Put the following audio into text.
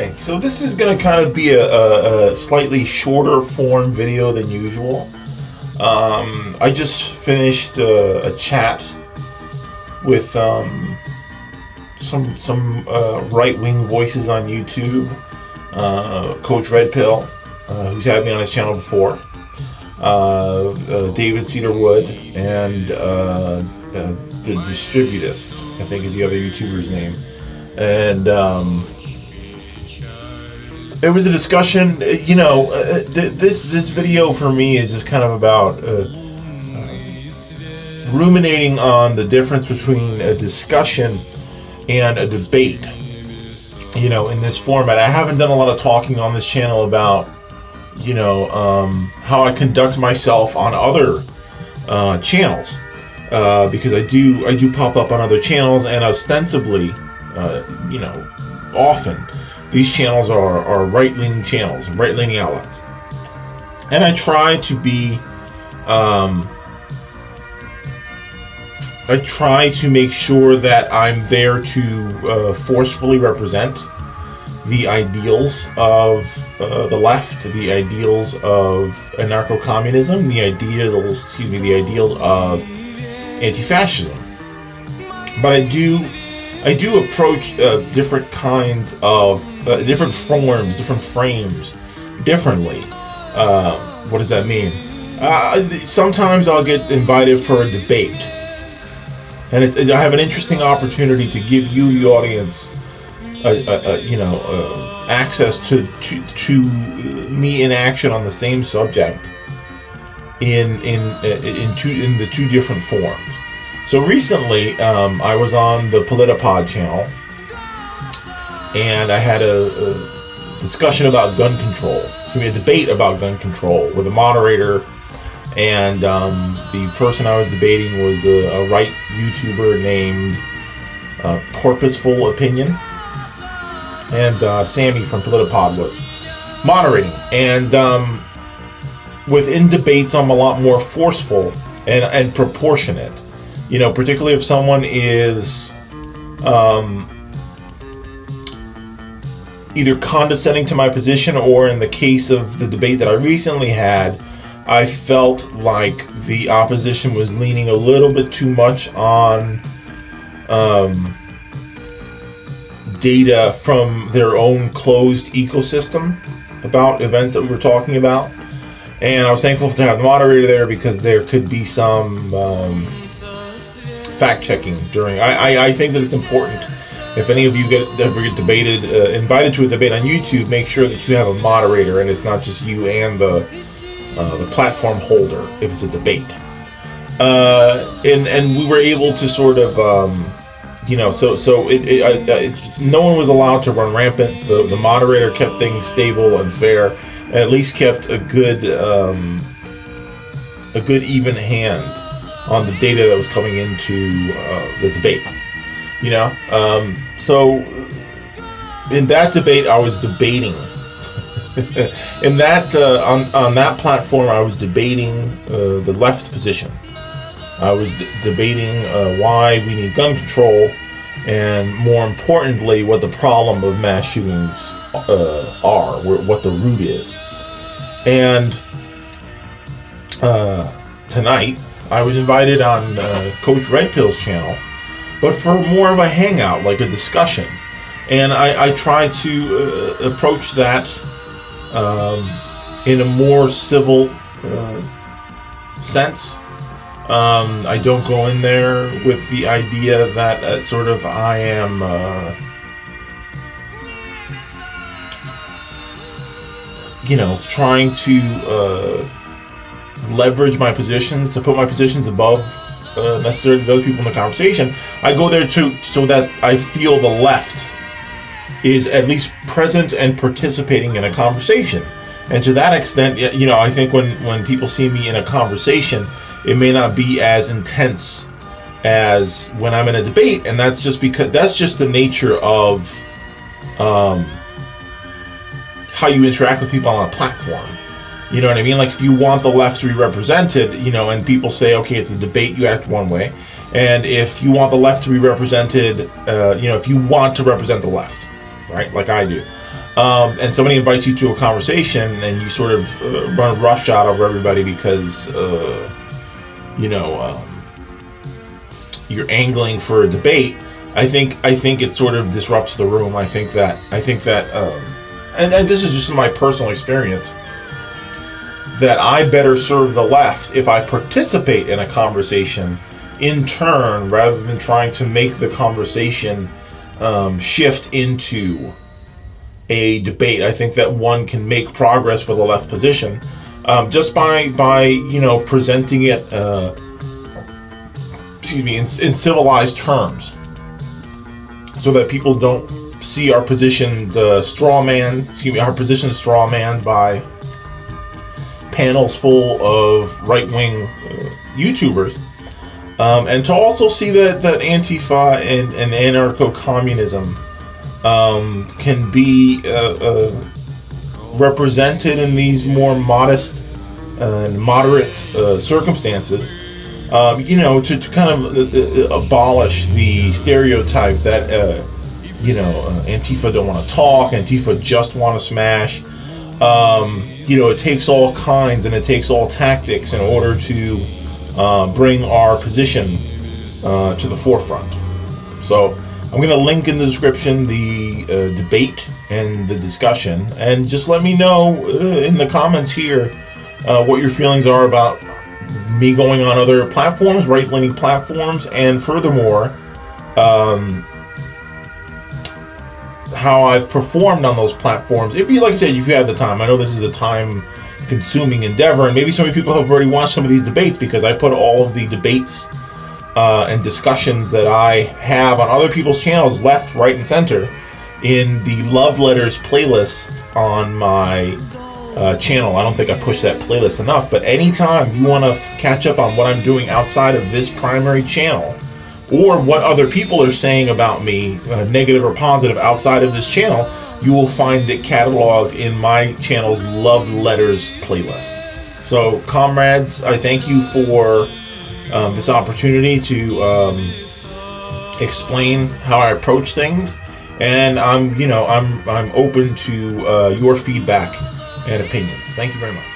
Okay, so this is going to kind of be a slightly shorter form video than usual. I just finished a chat with some right-wing voices on YouTube. Coach Red Pill, who's had me on his channel before. David Cedarwood, and the Distributist, I think is the other YouTuber's name. And it was a discussion. This video for me is just kind of about ruminating on the difference between a discussion and a debate. In this format, I haven't done a lot of talking on this channel about how I conduct myself on other channels, because I do pop up on other channels, and ostensibly, often these channels are right-leaning channels, right-leaning outlets, and I try to be, I try to make sure that I'm there to forcefully represent the ideals of the left, the ideals of anarcho-communism, the ideals of anti-fascism. But I do approach different kinds of different forms, different frames, differently. What does that mean? Sometimes I'll get invited for a debate, and I have an interesting opportunity to give you, the audience, access to me in action on the same subject in the two different forms. So recently, I was on the Politipod channel, and I had a discussion about gun control. It's going to be a debate about gun control with a moderator, and the person I was debating was a right YouTuber named Purposeful Opinion, and Sammy from Politipod was moderating. And within debates, I'm a lot more forceful and proportionate. Particularly if someone is either condescending to my position, or in the case of the debate that I recently had, I felt like the opposition was leaning a little bit too much on data from their own closed ecosystem about events that we were talking about. And I was thankful to have the moderator there, because there could be some fact-checking during. I think that it's important, if any of you ever get debated, invited to a debate on YouTube, make sure that you have a moderator, and it's not just you and the platform holder if it's a debate. And we were able to sort of, no one was allowed to run rampant. The moderator kept things stable and fair, and at least kept a good even hand on the data that was coming into the debate. So in that debate, I was debating. In that on that platform, I was debating the left position. I was debating why we need gun control, and more importantly, what the problem of mass shootings are, what the root is. And tonight, I was invited on Coach Red Pill's channel, but for more of a hangout, like a discussion. And I try to approach that in a more civil sense. I don't go in there with the idea that I am trying to leverage my positions, to put my positions above necessarily the other people in the conversation. I go there so that I feel the left is at least present and participating in a conversation. And to that extent, I think when people see me in a conversation, it may not be as intense as when I'm in a debate, and that's just because that's just the nature of how you interact with people on a platform. You know what I mean? Like, if you want the left to be represented, and people say, okay, it's a debate, you act one way. And if you want the left to be represented, if you want to represent the left, right, like I do, and somebody invites you to a conversation, and you sort of run roughshod over everybody because you're angling for a debate. I think it sort of disrupts the room. I think that and this is just my personal experience, that I better serve the left if I participate in a conversation in turn, rather than trying to make the conversation shift into a debate. I think that one can make progress for the left position just by presenting it in civilized terms, so that people don't see our position our position straw man by panels full of right-wing YouTubers, and to also see that Antifa and anarcho-communism can be represented in these more modest and moderate circumstances, to kind of abolish the stereotype that Antifa don't want to talk, Antifa just want to smash. It takes all kinds and it takes all tactics in order to bring our position to the forefront. So I'm going to link in the description the debate and the discussion, and just let me know in the comments here what your feelings are about me going on other platforms, right-leaning platforms, and furthermore, how I've performed on those platforms. If you, like I said, if you have the time. I know this is a time-consuming endeavor, and maybe so many people have already watched some of these debates, because I put all of the debates and discussions that I have on other people's channels, left, right, and center, in the Love Letters playlist on my channel. I don't think I push that playlist enough, but anytime you want to catch up on what I'm doing outside of this primary channel, or what other people are saying about me, negative or positive, outside of this channel, you will find it cataloged in my channel's Love Letters playlist. So, comrades, I thank you for this opportunity to explain how I approach things, and I'm open to your feedback and opinions. Thank you very much.